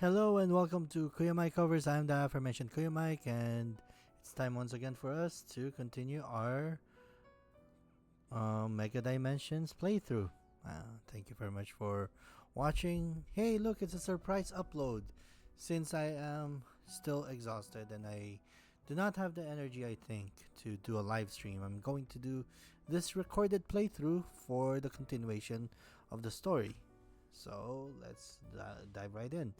Hello and welcome to Kuya Mike Covers. I'm the aforementioned Kuya Mike, and it's time once again for us to continue our Mega Dimensions playthrough. Thank you very much for watching. Hey, look, it's a surprise upload. Since I am still exhausted and I do not have the energy, I think, to do a live stream, I'm going to do this recorded playthrough for the continuation of the story. So let's dive right in.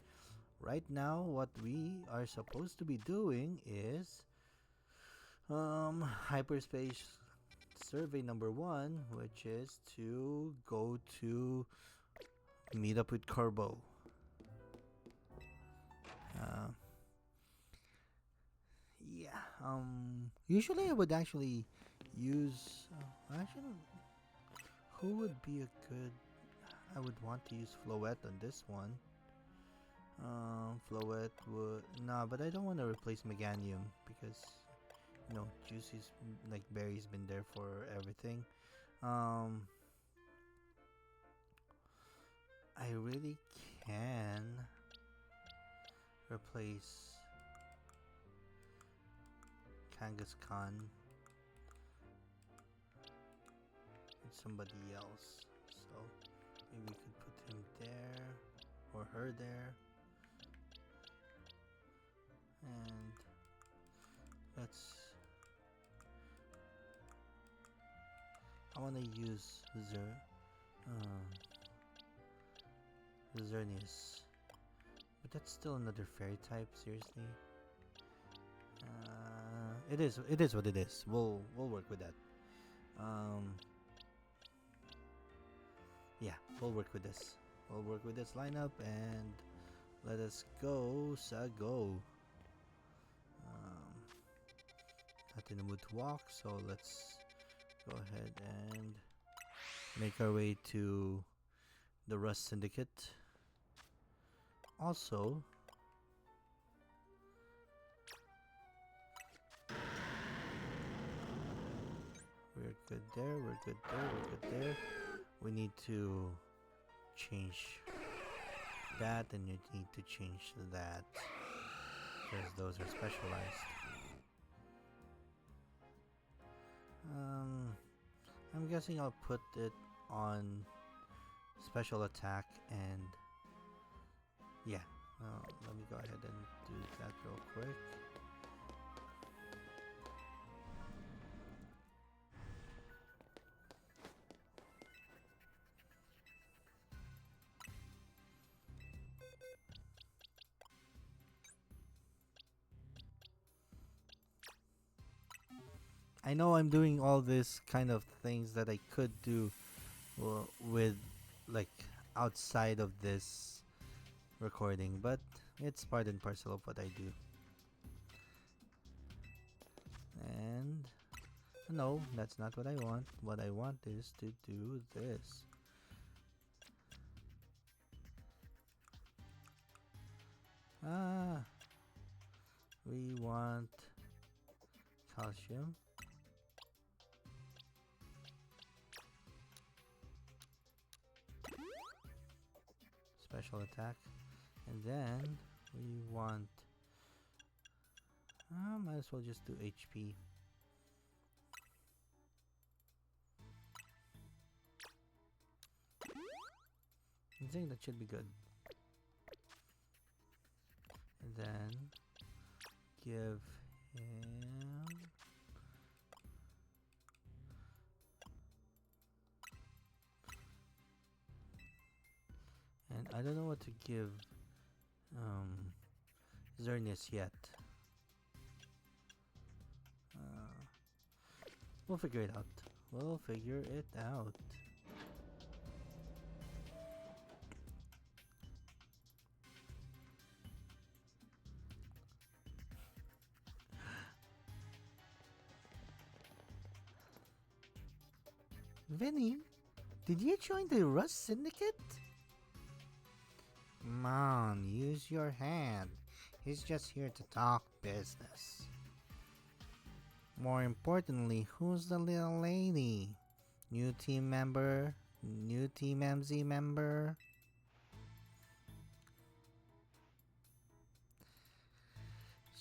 Right now, what we are supposed to be doing is hyperspace survey number 1, which is to go to meet up with Corbeau. Uh, yeah. Usually I would actually use. Who would be a good? I would want to use Floette on this one. Floette would but I don't want to replace Meganium because Juicy's like Berry's been there for everything. Um, I really can replace Kangaskhan with somebody else. So maybe we could put him there or her there. And I want to use Xerneas, but that's still another fairy type. Seriously, it is what it is. We'll work with that. Yeah, we'll work with this. We'll work with this lineup and let us go, go. Not in the mood to walk, so let's go ahead and make our way to the Rust Syndicate. Also, we're good there, we're good there, we're good there. We need to change that, and you need to change that because those are specialized. I'm guessing I'll put it on special attack, and yeah, let me go ahead and do that real quick. I know I'm doing all this kind of things that I could do with like outside of this recording, but it's part and parcel of what I do. And no, that's not what I want. What I want is to do this. We want calcium. Special attack. And then we want might as well just do HP. I think that should be good. And then give him and I don't know what to give Xerneas yet. We'll figure it out. We'll figure it out. Vinny, did you join the Rust Syndicate? Come on, use your hand. He's just here to talk business. More importantly, who's the little lady? New team member? New team MZ member?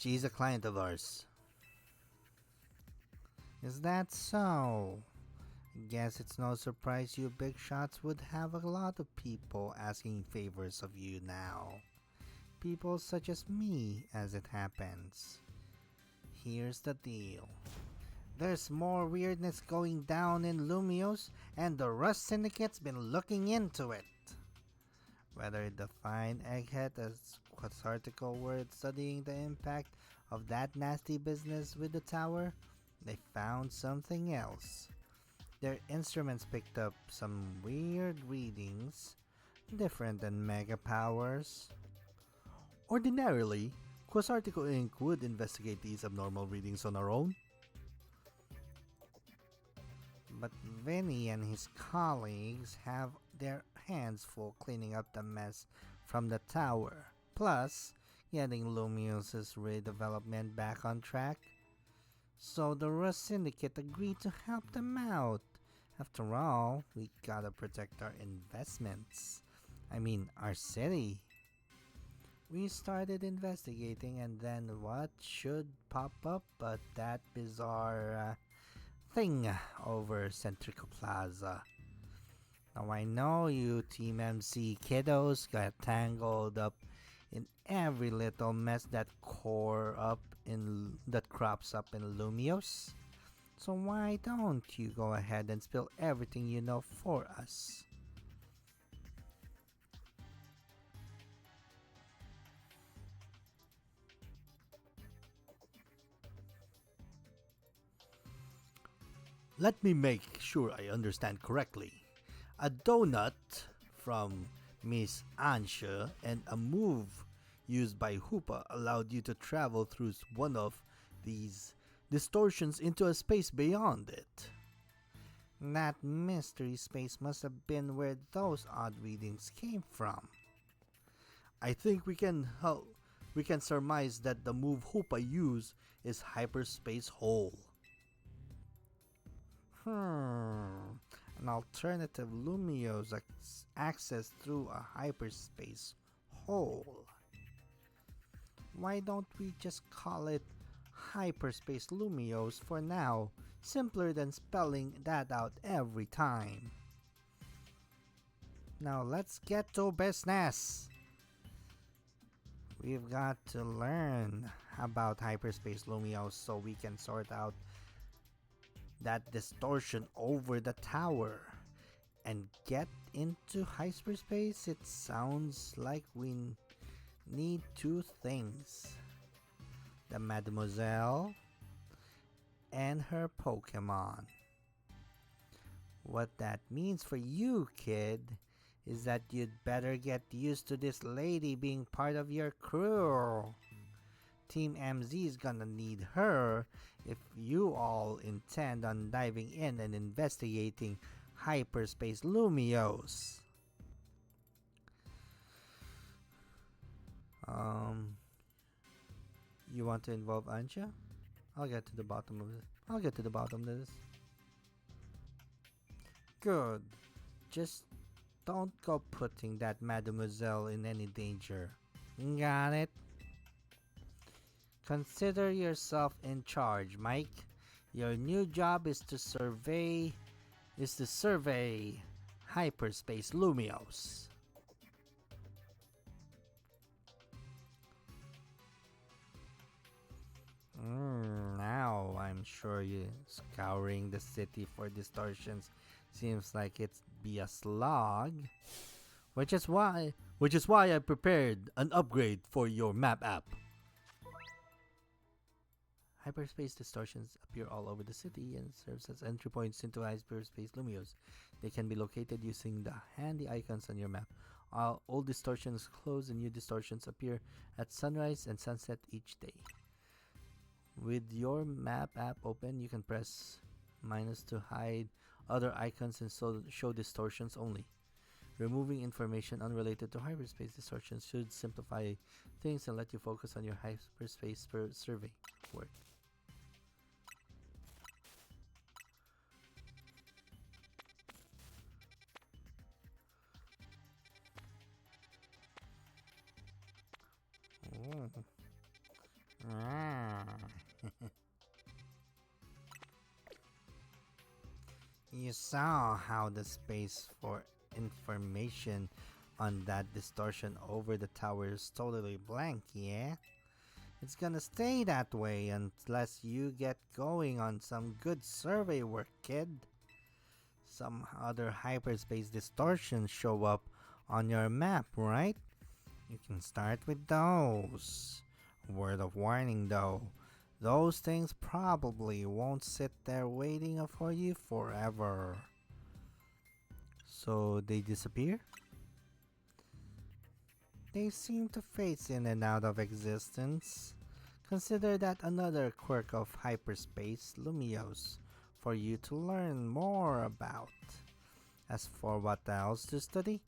She's a client of ours. Is that so? Guess it's no surprise you big shots would have a lot of people asking favors of you now. People such as me, as it happens. Here's the deal. There's more weirdness going down in Lumios, and the Rust Syndicate's been looking into it. Whether the fine egghead as Quasarticle were studying the impact of that nasty business with the tower, they found something else. Their instruments picked up some weird readings, different than mega powers. Ordinarily, Quasarticle Inc. would investigate these abnormal readings on our own. But Vinny and his colleagues have their hands full cleaning up the mess from the tower, plus getting Lumios's redevelopment back on track. So the Rust Syndicate agreed to help them out. After all, we gotta protect our investments. I mean, our city. We started investigating, and then what should pop up but that bizarre thing over Centrical Plaza. Now I know you Team MC kiddos got tangled up in every little mess that crops up in Lumios. So why don't you go ahead and spill everything you know for us? Let me make sure I understand correctly. A donut from Miss Ansha and a move used by Hoopa allowed you to travel through one of these distortions into a space beyond it. That mystery space must have been where those odd readings came from. I think we can surmise that the move Hoopa used is Hyperspace Hole. An alternative Lumios access through a hyperspace hole. Why don't we just call it Hyperspace Lumios for now? Simpler than spelling that out every time. Now let's get to business. We've got to learn about Hyperspace Lumios so we can sort out that distortion over the tower and get into hyperspace. It sounds like we need two things: the Mademoiselle and her Pokémon. What that means for you, kid, is that you'd better get used to this lady being part of your crew. Team MZ is gonna need her if you all intend on diving in and investigating Hyperspace Lumios. You want to involve Ansha? I'll get to the bottom of this. Good. Just don't go putting that Mademoiselle in any danger. Got it? Consider yourself in charge, Mike. Your new job is to survey Hyperspace Lumios. Now I'm sure you scouring the city for distortions seems like it's be a slog. Which is why I prepared an upgrade for your map app. Hyperspace distortions appear all over the city and serves as entry points into Hyperspace Lumios. They can be located using the handy icons on your map. Old distortions close and new distortions appear at sunrise and sunset each day. With your map app open, you can press minus to hide other icons and show distortions only. Removing information unrelated to hyperspace distortions should simplify things and let you focus on your hyperspace survey work. You saw how the space for information on that distortion over the tower is totally blank, yeah? It's gonna stay that way unless you get going on some good survey work, kid. Some other hyperspace distortions show up on your map, right? You can start with those. Word of warning though, those things probably won't sit there waiting for you forever. So they disappear? They seem to phase in and out of existence. Consider that another quirk of hyperspace Lumios for you to learn more about. As for what else to study,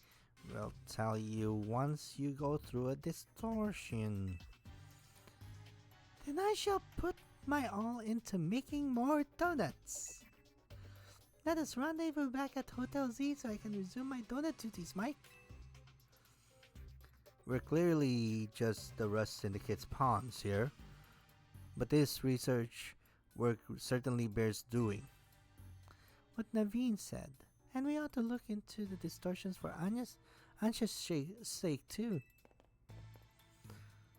we'll tell you once you go through a distortion. Then I shall put my all into making more donuts. Let us rendezvous back at Hotel Z so I can resume my donut duties, Mike. We're clearly just the rust in the kids' ponds here, but this research work certainly bears doing. What Naveen said, and we ought to look into the distortions for Anya's sake too.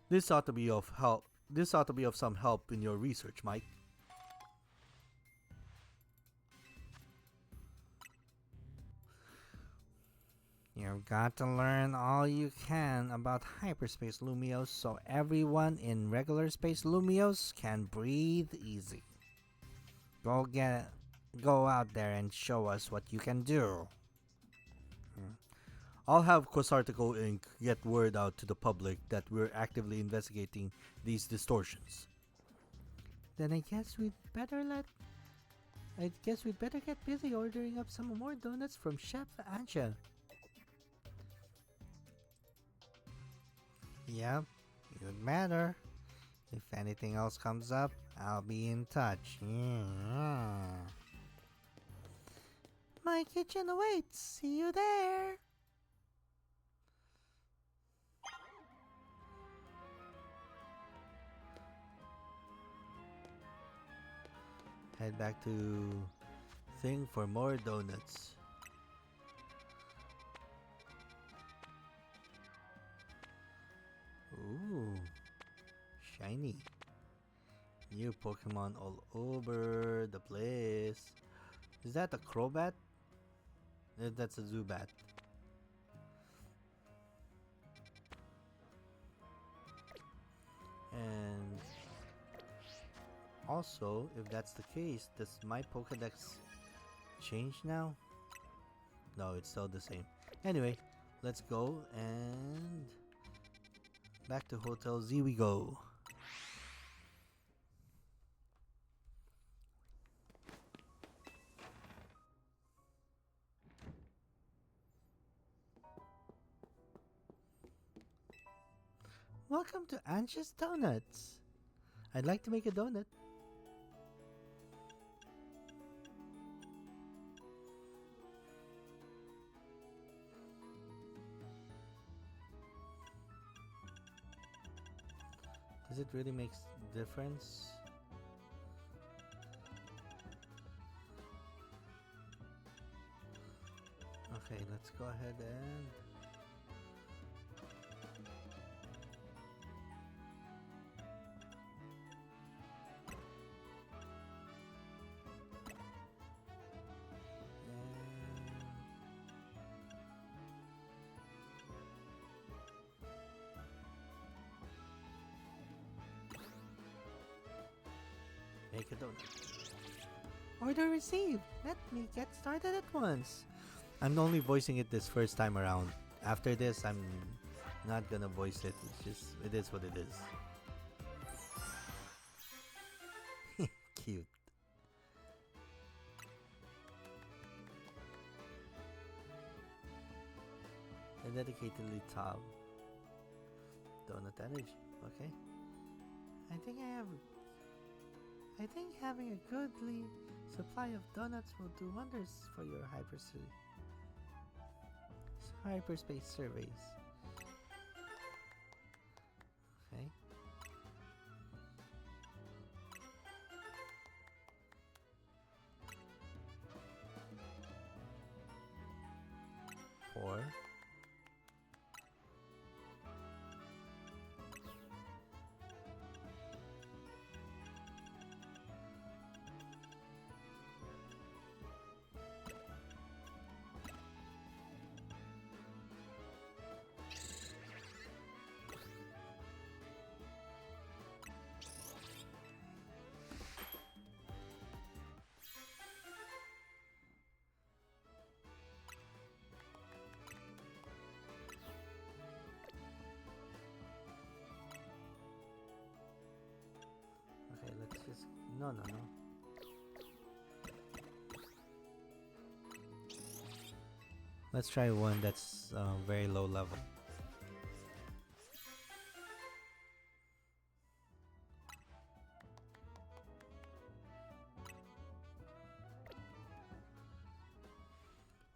This ought to be of help. This ought to be of some help in your research, Mike. You've got to learn all you can about hyperspace Lumios so everyone in regular space Lumios can breathe easy. Go out there and show us what you can do. I'll have Quasarticle Inc. get word out to the public that we're actively investigating these distortions. Then I guess we'd better get busy ordering up some more donuts from Chef Anja. Yep, you'd better. If anything else comes up, I'll be in touch. Yeah. My kitchen awaits. See you there. Head back to thing for more donuts. Ooh, shiny. New Pokemon all over the place. Is that a Crobat? That's a Zubat. And also, if that's the case, does my Pokedex change now? No, it's still the same. Anyway, let's go and back to Hotel Z we go. Welcome to Anxious Donuts. I'd like to make a donut. Does it really make difference? Okay, let's go ahead and make a donut. Order received. Let me get started at once. I'm only voicing it this first time around. After this, I'm not gonna voice it. It's just, it is what it is. Cute. A dedicatedly top donut energy. Okay. I think having a goodly supply of donuts will do wonders for your hyperspace surveys. Okay. No, no, no. Let's try one that's very low level.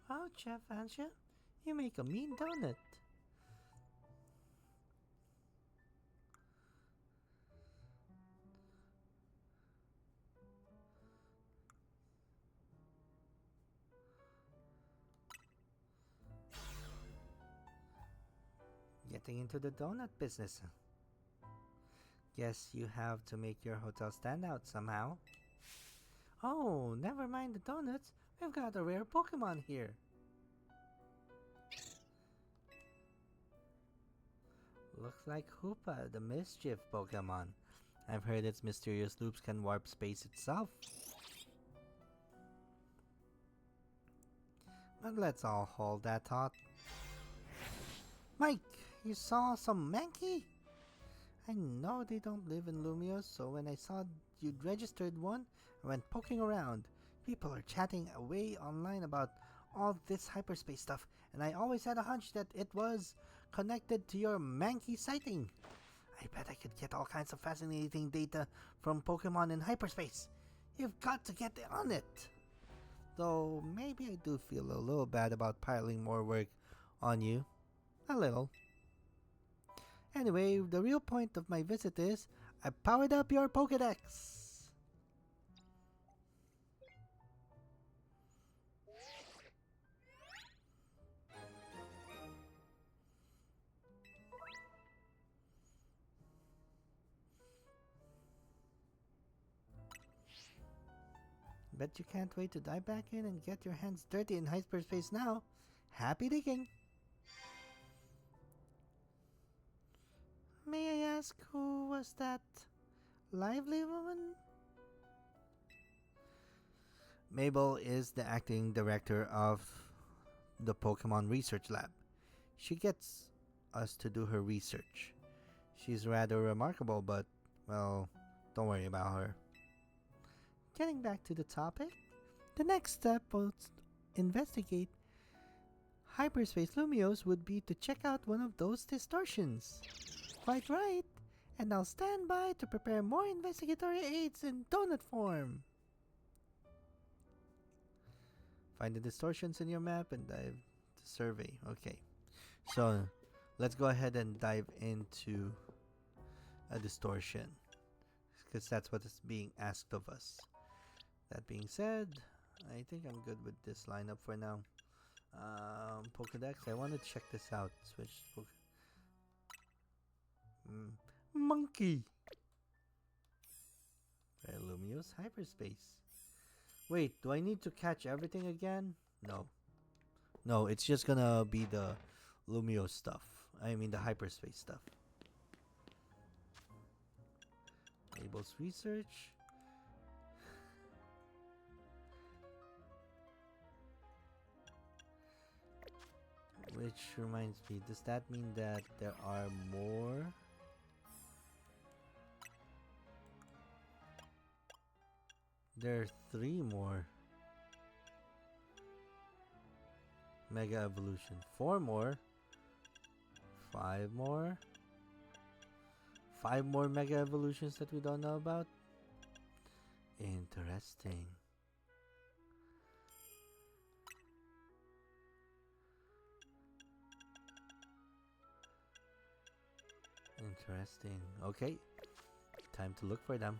Wow, Chef Ansha, you make a mean donut. Getting into the donut business. Guess you have to make your hotel stand out somehow. Oh, never mind the donuts. We've got a rare Pokemon here. Looks like Hoopa, the mischief Pokemon. I've heard its mysterious loops can warp space itself. But let's all hold that thought. Mike, you saw some Mankey? I know they don't live in Lumios, so when I saw you'd registered one, I went poking around. People are chatting away online about all this hyperspace stuff, and I always had a hunch that it was connected to your Mankey sighting. I bet I could get all kinds of fascinating data from Pokemon in hyperspace. You've got to get on it. Though maybe I do feel a little bad about piling more work on you. A little. Anyway, the real point of my visit is I powered up your Pokédex. Bet you can't wait to dive back in and get your hands dirty in hyperspace now. Happy digging. May I ask who was that lively woman? Mabel is the acting director of the Pokemon Research Lab. She gets us to do her research. She's rather remarkable, but, well, don't worry about her. Getting back to the topic, the next step was investigate Hyperspace Lumios would be to check out one of those distortions. Quite right, and I'll stand by to prepare more investigatory aids in donut form. Find the distortions in your map and dive to survey. Okay, so let's go ahead and dive into a distortion, because that's what is being asked of us. That being said, I think I'm good with this lineup for now. Pokedex, I want to check this out. Switch Monkey. Lumios Hyperspace. Wait, do I need to catch everything again? No. No, it's just gonna be the Lumios stuff. I mean the hyperspace stuff. Abel's research. Which reminds me, does that mean that there are more? There are 3 more. Mega Evolution. 4 more. 5 more. 5 more Mega Evolutions that we don't know about. Interesting. Interesting. Okay. Time to look for them.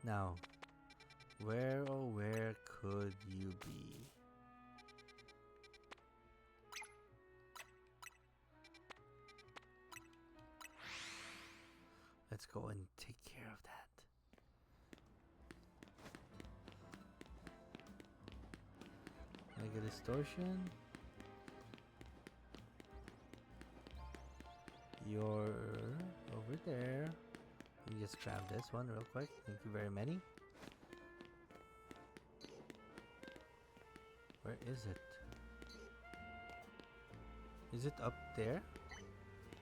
Now, where oh where could you be? Let's go and take care of that. Mega Distortion. You're over there. Let me just grab this one real quick. Thank you very many. Where is it? Is it up there?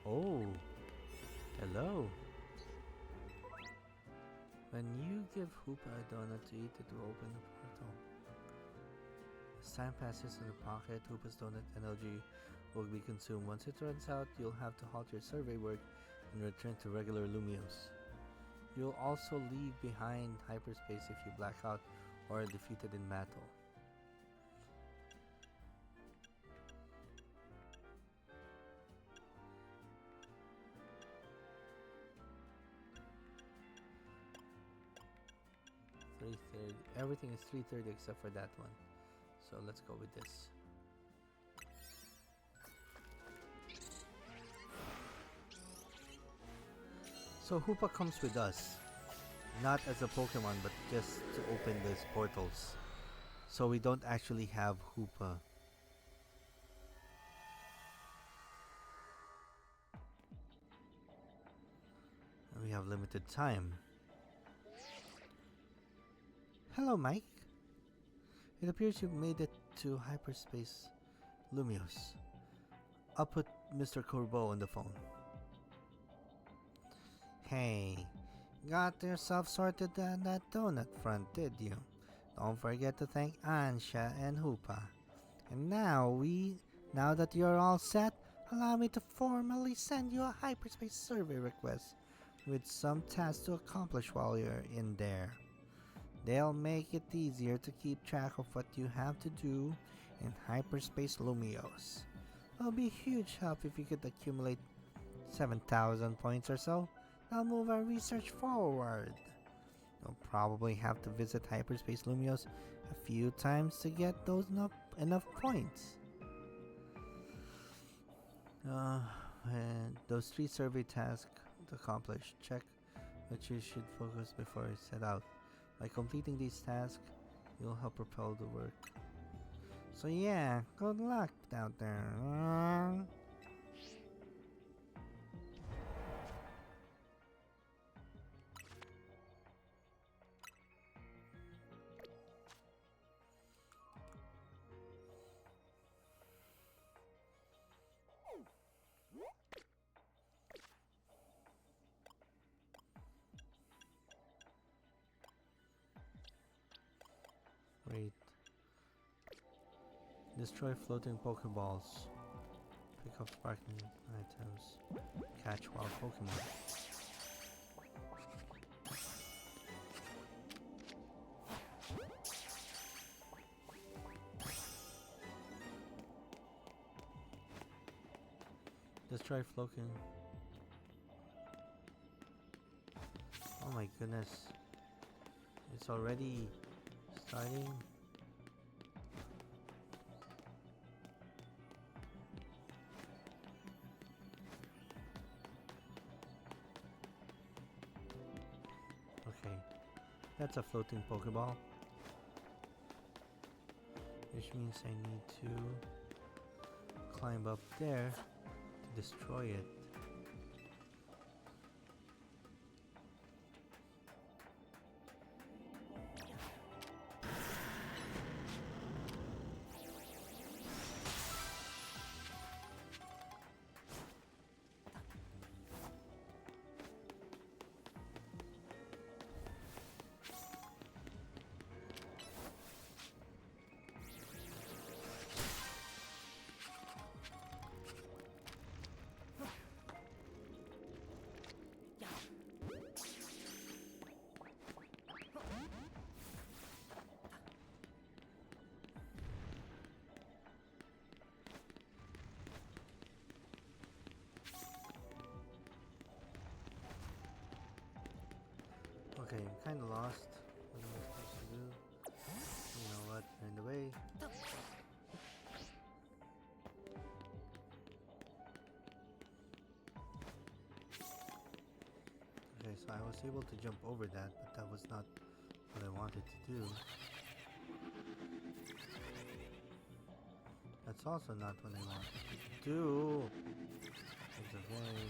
Oh, hello. When you give Hoopa a donut to eat, it will open the portal. As time passes in the pocket, Hoopa's donut energy will be consumed. Once it runs out, you'll have to halt your survey work and return to regular Lumios. You'll also leave behind hyperspace if you black out or are defeated in battle. Everything is 330 except for that one. So let's go with this. So Hoopa comes with us. Not as a Pokemon, but just to open these portals. So we don't actually have Hoopa. And we have limited time. Hello, Mike. It appears you've made it to Hyperspace Lumios. I'll put Mr. Corbeau on the phone. Hey, got yourself sorted on that donut front, did you? Don't forget to thank Ansha and Hoopa. And now that you're all set, allow me to formally send you a hyperspace survey request with some tasks to accomplish while you're in there. They'll make it easier to keep track of what you have to do in Hyperspace Lumios. It'll be a huge help if you could accumulate 7,000 points or so. That'll move our research forward. You'll probably have to visit Hyperspace Lumios a few times to get those enough points. And those 3 survey tasks accomplished. Check which you should focus before you set out. By completing these tasks, you'll help propel the work. So yeah, good luck out there. Wait. Destroy floating Pokeballs. Pick up sparkling items. Catch wild Pokemon. Destroy floating. Oh my goodness. It's already starting. Okay, that's a floating Pokeball, which means I need to climb up there to destroy it. Okay, I'm kinda lost. What am I supposed to do? You know what? In the way. Okay, so I was able to jump over that, but that was not what I wanted to do. That's also not what I wanted to do. It's okay.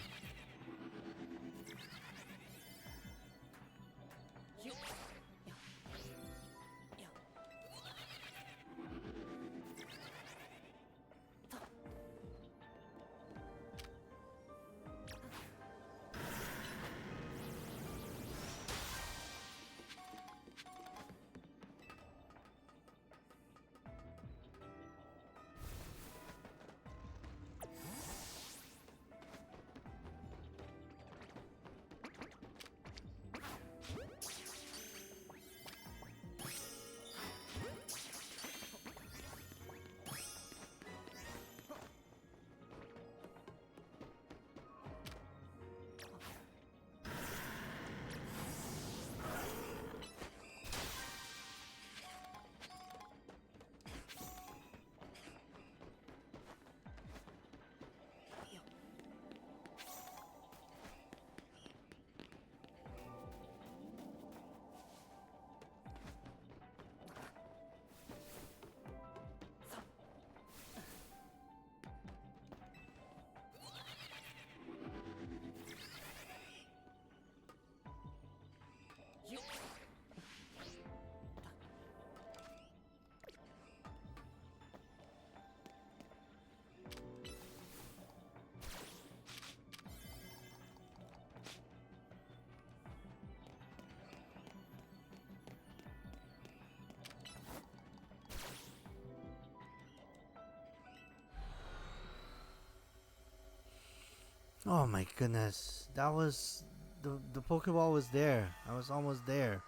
Oh my goodness. That was the Pokeball was there. I was almost there.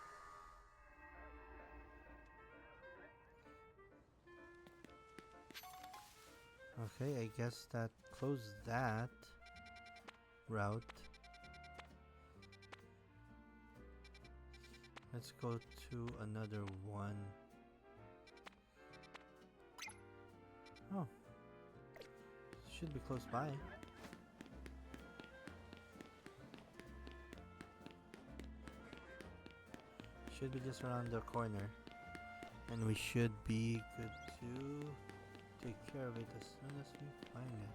Okay, I guess that closed that route. Let's go to another one. Oh, should be close by. Should be just around the corner. And we should be good to take care of it as soon as we find it.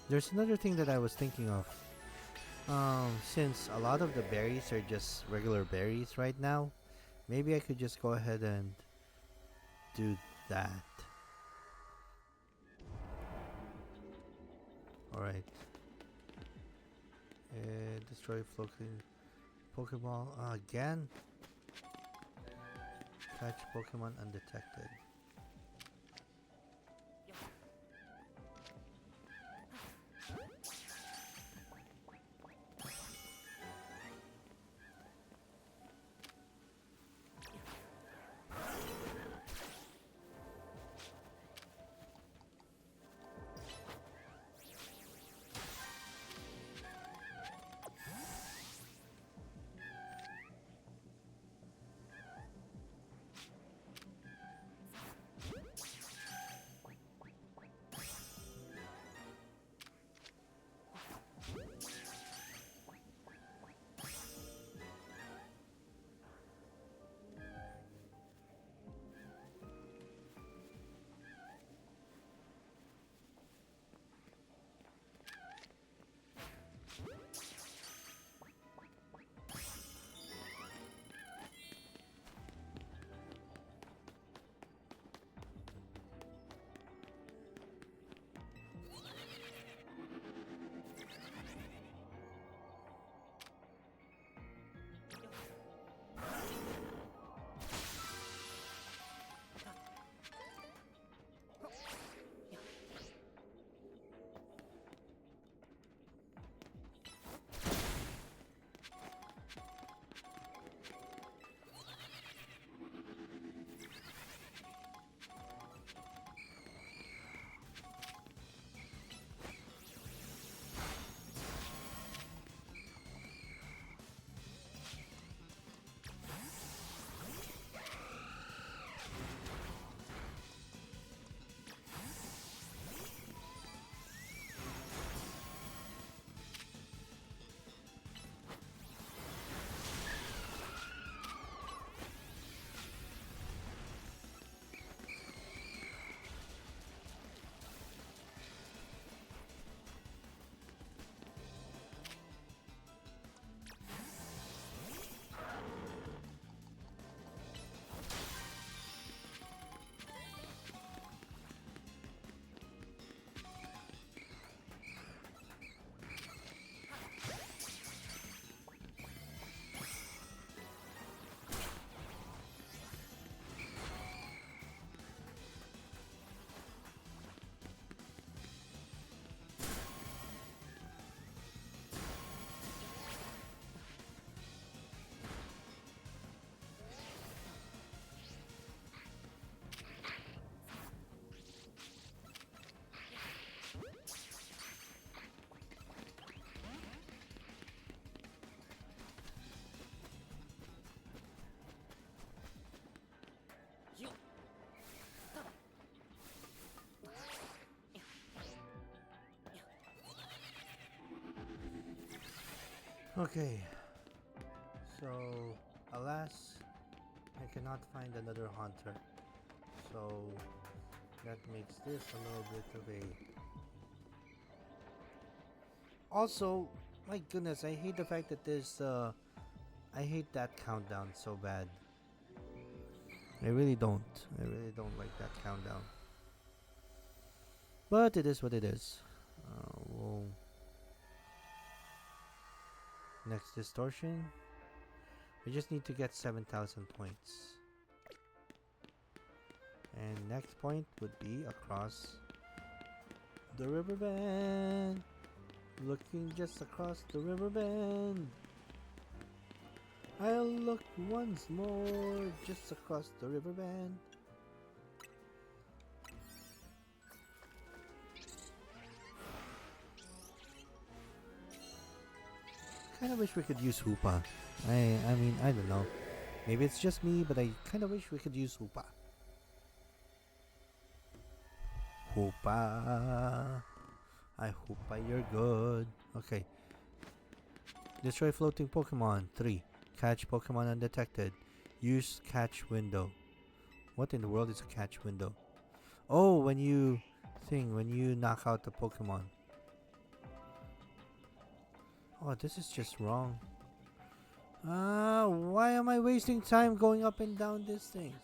There's another thing that I was thinking of. Since a lot of the berries are just regular berries right now, maybe I could just go ahead and do that. Alright. Destroy floating Pokeball again. Catch Pokemon undetected. Okay, so alas, I cannot find another hunter. So that makes this a little bit of a... Also, my goodness, I hate the fact that there's I hate that countdown so bad. I really don't like that countdown. But it is what it is. We'll next distortion. We just need to get 7,000 points. And next point would be across the river bend. Looking just across the river bend. I'll look once more just across the river bend. Kinda wish we could use Hoopa. I mean, I don't know. Maybe it's just me, but I kinda wish we could use Hoopa. Hoopa. I hope you're good. Okay. Destroy floating Pokemon. 3. Catch Pokemon undetected. Use catch window. What in the world is a catch window? Oh, when you knock out the Pokemon. Oh, this is just wrong. Why am I wasting time going up and down these things?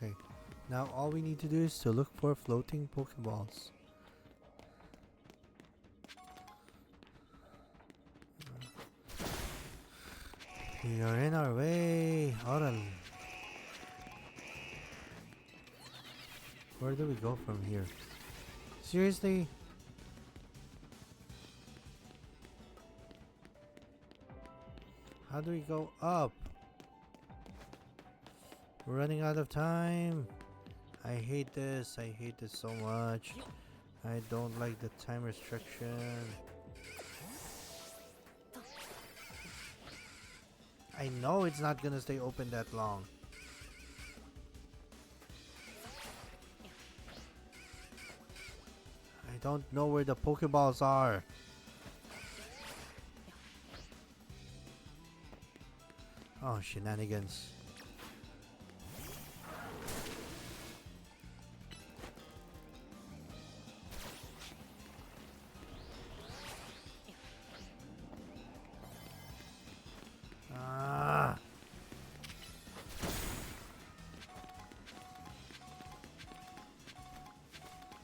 Okay. Now all we need to do is to look for floating Pokeballs. We are in our way. Oral. Where do we go from here? Seriously? How do we go up? We're running out of time. I hate this. I hate this so much. I don't like the time restriction. I know it's not gonna stay open that long. I don't know where the Pokeballs are. Oh, shenanigans.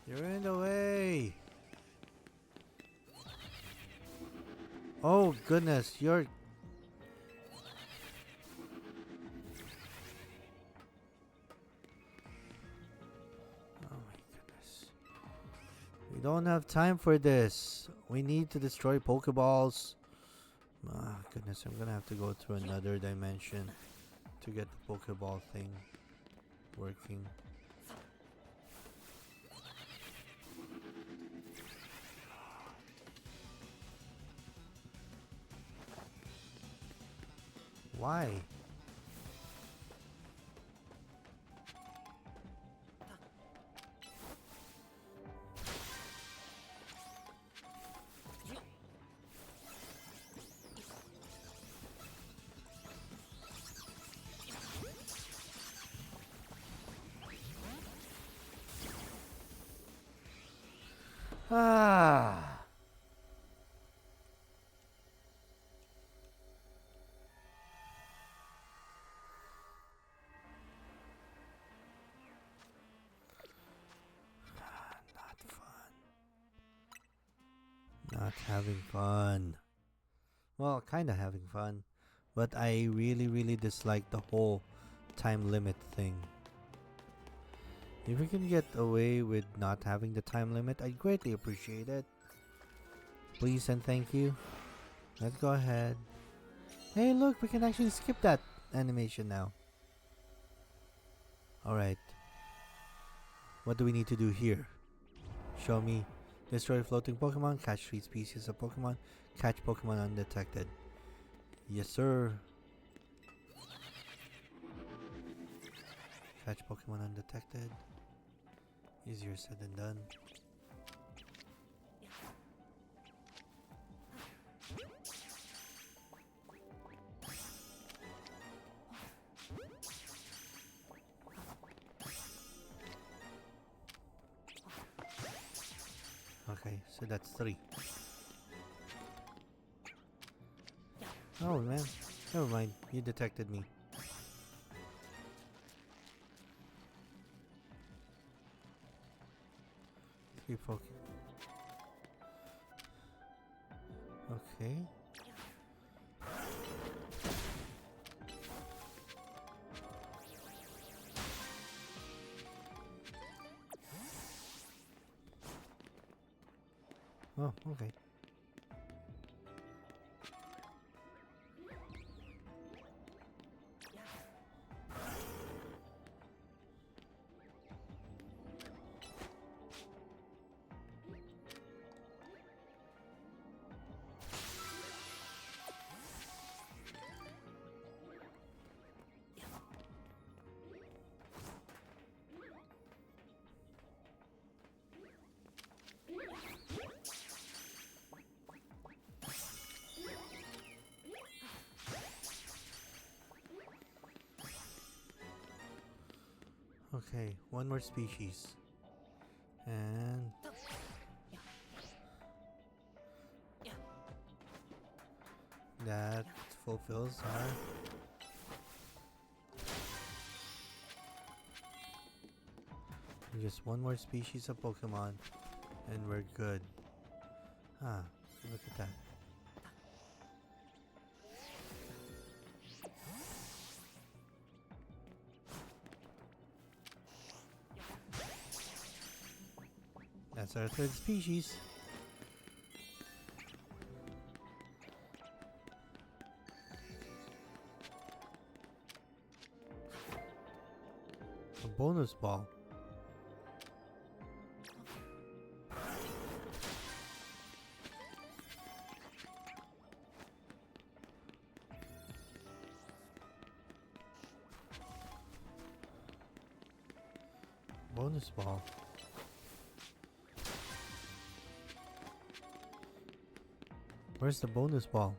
You're in the way. Oh goodness, you're... Oh my goodness. We don't have time for this. We need to destroy Pokeballs. Ah, goodness, I'm gonna have to go through another dimension to get the Pokeball thing working. Why? Ah. Not fun. Not having fun. Well, kind of having fun, but I really dislike the whole time limit thing. If we can get away with not having the time limit, I'd greatly appreciate it. Please and thank you. Let's go ahead. Hey, look, we can actually skip that animation now. Alright. What do we need to do here? Show me. Destroy floating Pokemon, catch 3 species of Pokemon, catch Pokemon undetected. Yes, sir. Catch Pokemon undetected. Easier said than done. Okay, so that's 3. Oh man, never mind. You detected me. Three Pokemon. Okay. Oh, okay. Okay, one more species. And that fulfills our just one more species of Pokemon and we're good. Ah, look at that. That's our 3rd species. A bonus ball. Bonus ball. Where's the bonus ball?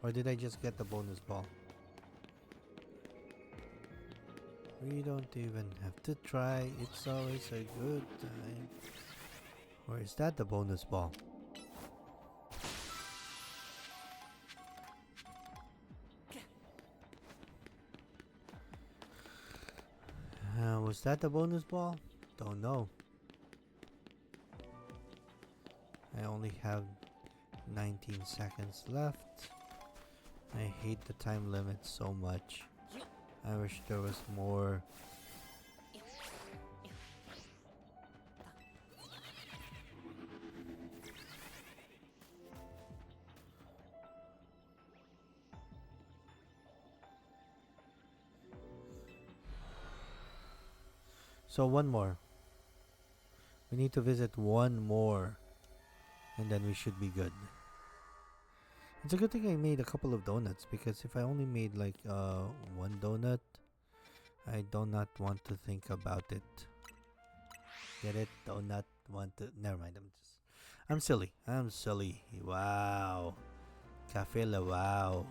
Or did I just get the bonus ball? We don't even have to try. It's always a good time. Or is that the bonus ball? Was that the bonus ball? Don't know. I only have 19 seconds left. I hate the time limit so much. I wish there was more. So one more. We need to visit one more. And then we should be good. It's a good thing I made a couple of donuts, because if I only made like one donut, I do not want to think about it. Get it? Do not want to. Never mind. I'm silly. I'm silly. Wow. Cafe la wow.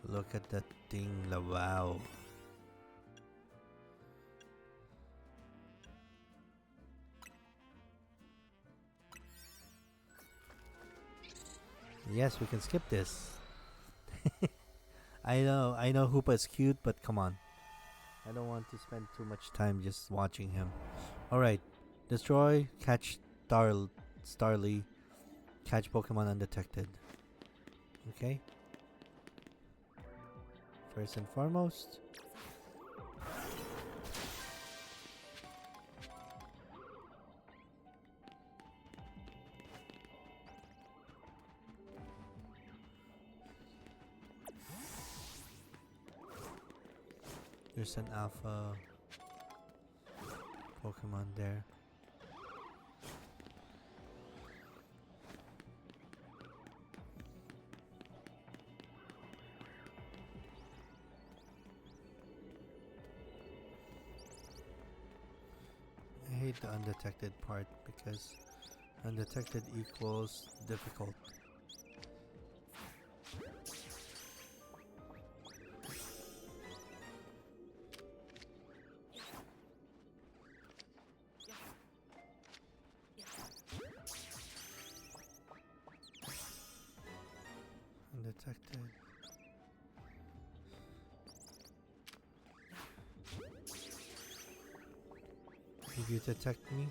Look at that thing la wow. Yes, we can skip this. I know Hoopa's cute, but come on. I don't want to spend too much time just watching him. Alright. Destroy, catch Starly, catch Pokemon undetected. Okay? First and foremost. There's an alpha Pokemon there. I hate the undetected part because undetected equals difficult. Undetected. Did you detect me?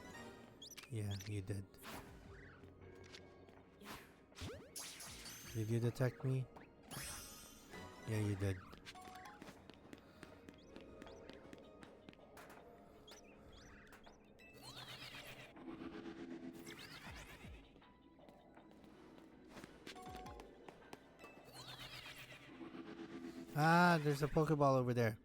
Yeah, you did. Did you detect me? Yeah, you did. Ah, there's a Pokeball over there.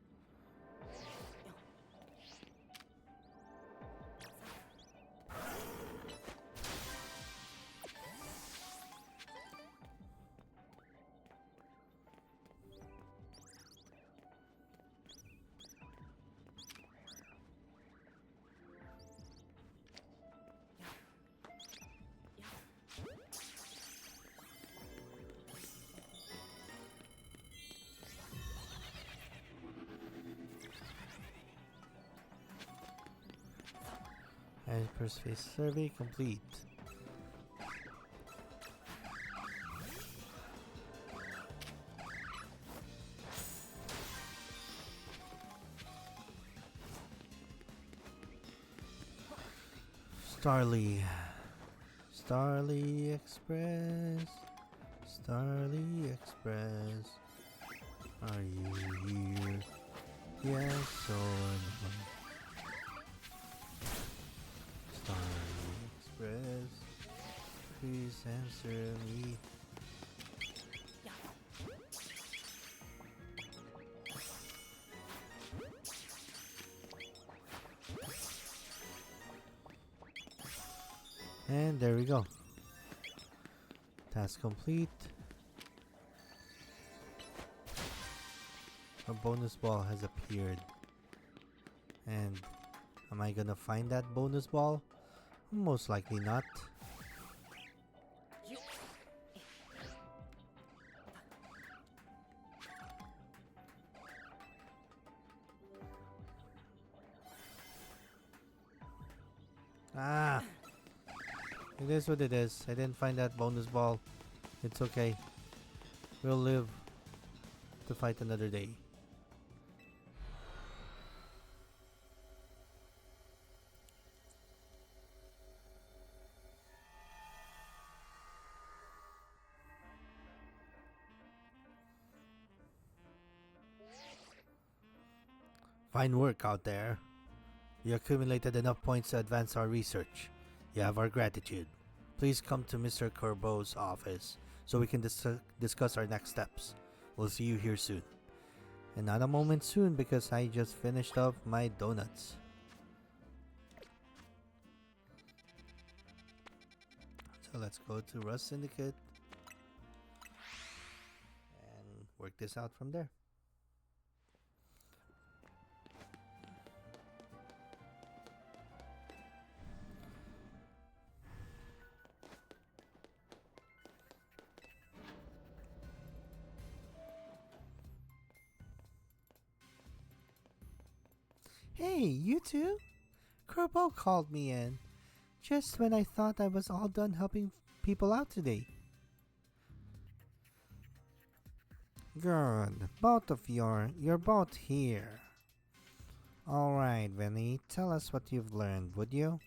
Hyperspace survey complete. Starly. Starly Express. Starly Express. Are you here? Yes or no? Starly Express. Please answer me. And there we go. Task complete. A bonus ball has appeared. And am I gonna find that bonus ball? Most likely not. Ah! It is what it is. I didn't find that bonus ball. It's okay. We'll live to fight another day. Fine work out there. You accumulated enough points to advance our research. You have our gratitude. Please come to Mr. Corbeau's office so we can discuss our next steps. We'll see you here soon. And not a moment soon because I just finished off my donuts. So let's go to Rust Syndicate and work this out from there. Hey, you two? Corbeau called me in, just when I thought I was all done helping people out today. Good, both of you're both here. Alright, Vinny, tell us what you've learned, would you?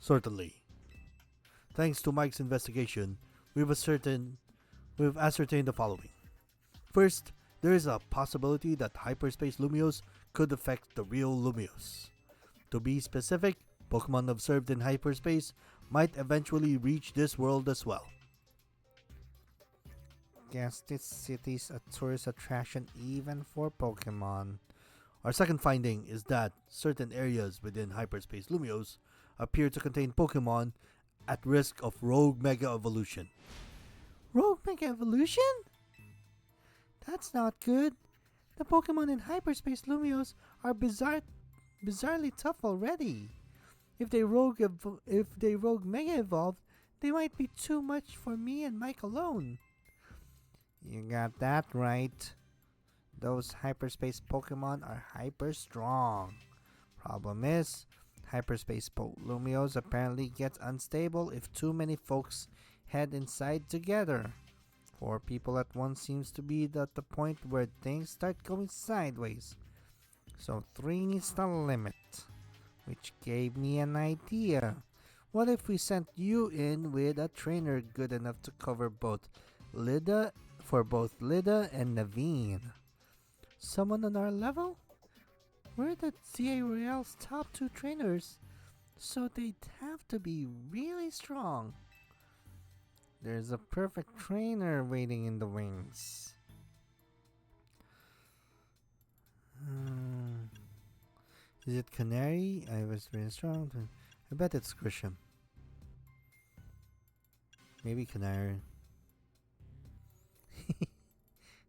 Certainly. Thanks to Mike's investigation, we've ascertained the following. First, there is a possibility that hyperspace Lumios could affect the real Lumios. To be specific, Pokemon observed in hyperspace might eventually reach this world as well. guess this city's a tourist attraction even for Pokemon. Our second finding is that certain areas within Hyperspace Lumios appear to contain Pokemon at risk of rogue Mega Evolution. Rogue Mega Evolution? That's not good. The Pokemon in Hyperspace Lumios are bizarrely tough already. If they rogue Mega Evolved, they might be too much for me and Mike alone. You got that right. Those Hyperspace Pokemon are hyper strong. Problem is, Hyperspace Lumios apparently gets unstable if too many folks head inside together. 4 people at once seems to be at the point where things start going sideways. So 3 is the limit. Which gave me an idea. What if we sent you in with a trainer good enough to cover both Lida and Naveen? Someone on our level? We're the ZA Royale's top 2 trainers, so they'd have to be really strong. There's a perfect trainer waiting in the wings. Is it Canary? I was very strong. I bet it's Grisham. Maybe Canary.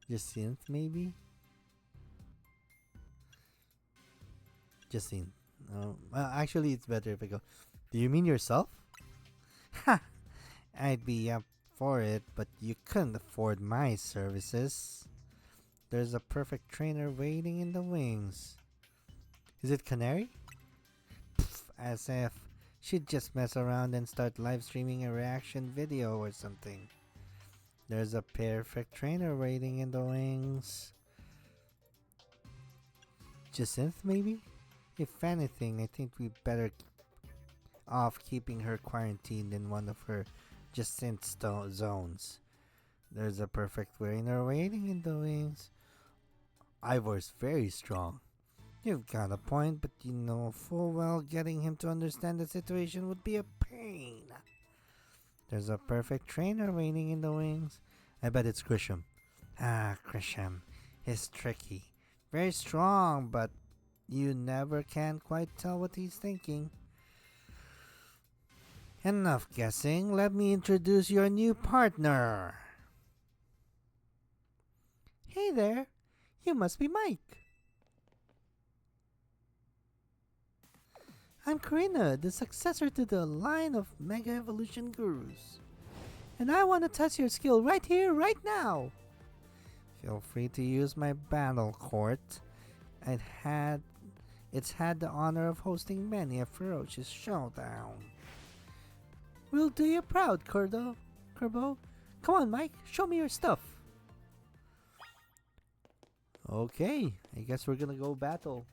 Jacinth, maybe? Jacinth. Actually, it's better if I go. Do you mean yourself? Ha! I'd be up for it, but you couldn't afford my services. There's a perfect trainer waiting in the wings. Is it Canary? Pff, as if she'd just mess around and start live streaming a reaction video or something. There's a perfect trainer waiting in the wings. Jacinth, maybe? If anything, I think we better off keeping her quarantined in one of her Jacinth zones. There's a perfect trainer waiting in the wings. Ivor's very strong. You've got a point, but you know full well getting him to understand the situation would be a pain. There's a perfect trainer waiting in the wings. I bet it's Grisham. Grisham. He's tricky. Very strong, but you never can quite tell what he's thinking. Enough guessing. Let me introduce your new partner. Hey there. You must be Mike. I'm Karina, the successor to the line of Mega Evolution Gurus. And I want to test your skill right here, right now. Feel free to use my battle court. It's had the honor of hosting many a ferocious showdown. We'll do you proud, Corbeau. Come on, Mike, show me your stuff. Okay, I guess we're gonna go battle.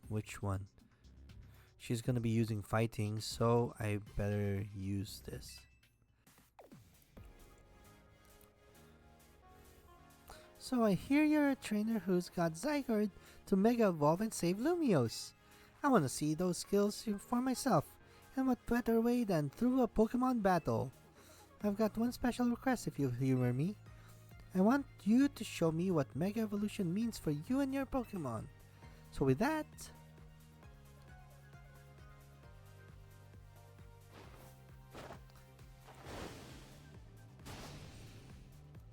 Which one? She's gonna be using fighting, so I better use this. So I hear you're a trainer who's got Zygarde to Mega Evolve and save Lumios. I wanna see those skills for myself, and what better way than through a Pokemon battle. I've got one special request if you humor me. I want you to show me what Mega Evolution means for you and your Pokemon. So with that,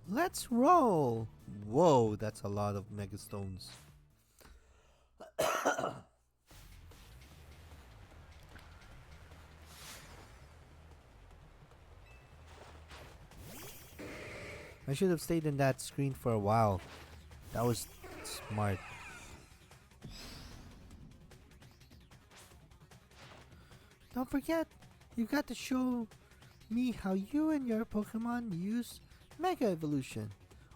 let's roll! Whoa, that's a lot of Mega Stones. I should have stayed in that screen for a while. That was smart. Don't forget, you got to show me how you and your Pokemon use Mega Evolution.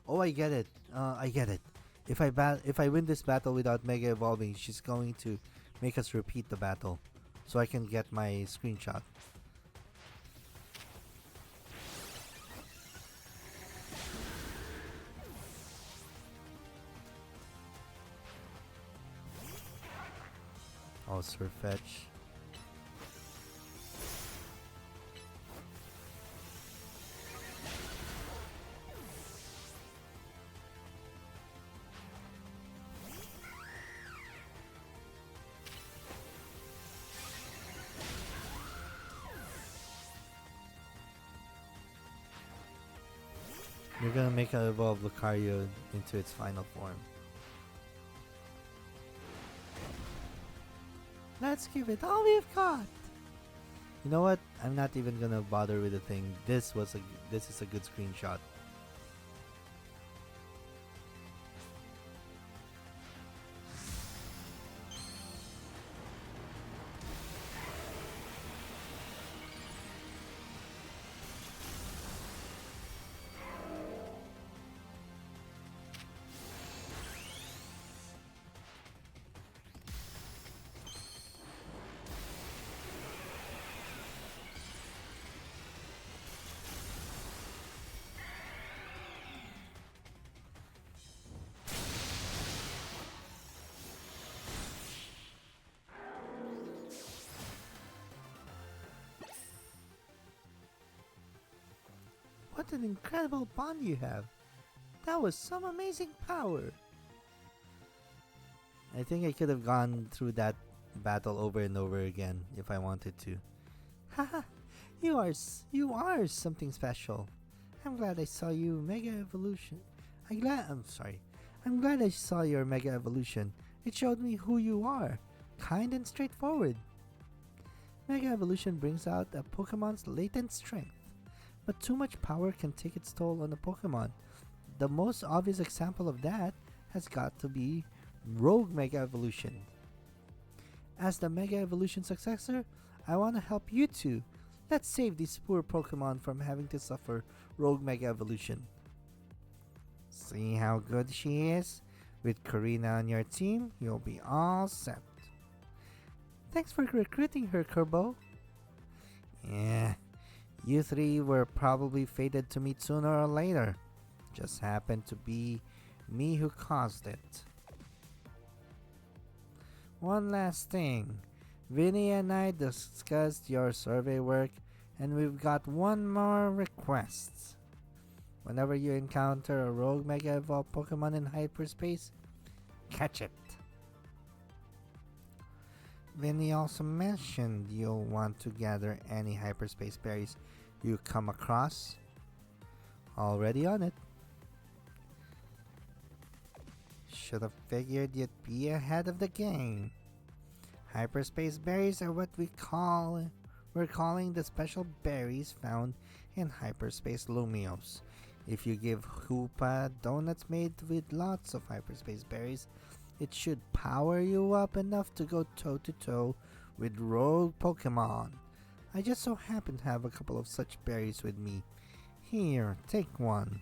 Oh, I get it. I get it. If I win this battle without Mega Evolving, she's going to make us repeat the battle, so I can get my screenshot. Oh, Surfetch. You're gonna make a evolve Lucario into its final form. Let's give it all we've got. You know what? I'm not even gonna bother with the thing. This is a good screenshot. What an incredible bond you have. That was some amazing power. I think I could have gone through that battle over and over again if I wanted to. Haha, you are something special. I'm glad I saw you Mega Evolution. I'm glad I saw your Mega Evolution. It showed me who you are. Kind and straightforward. Mega Evolution brings out a Pokemon's latent strength. But too much power can take its toll on a Pokemon. The most obvious example of that has got to be Rogue Mega Evolution. As the Mega Evolution successor, I want to help you two. Let's save these poor Pokemon from having to suffer Rogue Mega Evolution. See how good she is? With Karina on your team, you'll be all set. Thanks for recruiting her, Corbeau. Yeah. You three were probably fated to meet sooner or later. Just happened to be me who caused it. One last thing. Vinny and I discussed your survey work, and we've got one more request. Whenever you encounter a rogue Mega Evolved Pokemon in hyperspace, catch it. Vinny also mentioned you'll want to gather any hyperspace berries you come across. Already on it. Should have figured you'd be ahead of the game. Hyperspace berries are what we're calling the special berries found in Hyperspace Lumios. If you give Hoopa donuts made with lots of hyperspace berries, it should power you up enough to go toe-to-toe with rogue Pokemon. I just so happen to have a couple of such berries with me. Here, take one.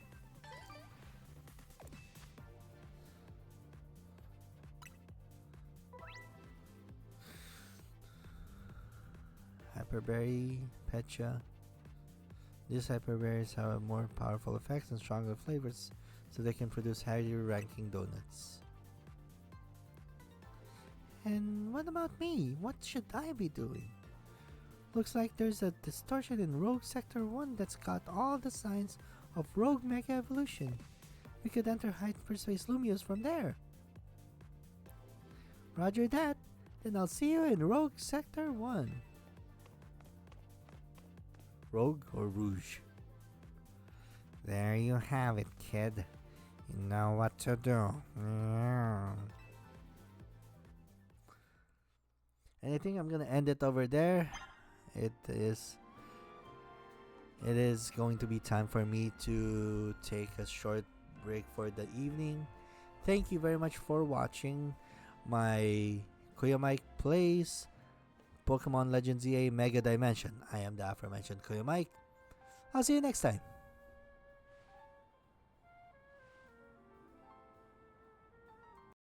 Hyperberry, Pecha. These hyperberries have more powerful effects and stronger flavors, so they can produce higher ranking donuts. And what about me? What should I be doing? Looks like there's a distortion in Rogue Sector 1 that's got all the signs of Rogue Mega Evolution. We could enter Hyperspace Lumios from there. Roger that. Then I'll see you in Rogue Sector 1. Rogue or Rouge? There you have it, kid. You know what to do. And I think I'm gonna end it over there. It is going to be time for me to take a short break for the evening. Thank you very much for watching my Kuya Mike Plays Pokemon Legends EA Mega Dimension. I am the aforementioned Kuya Mike. I'll see you next time.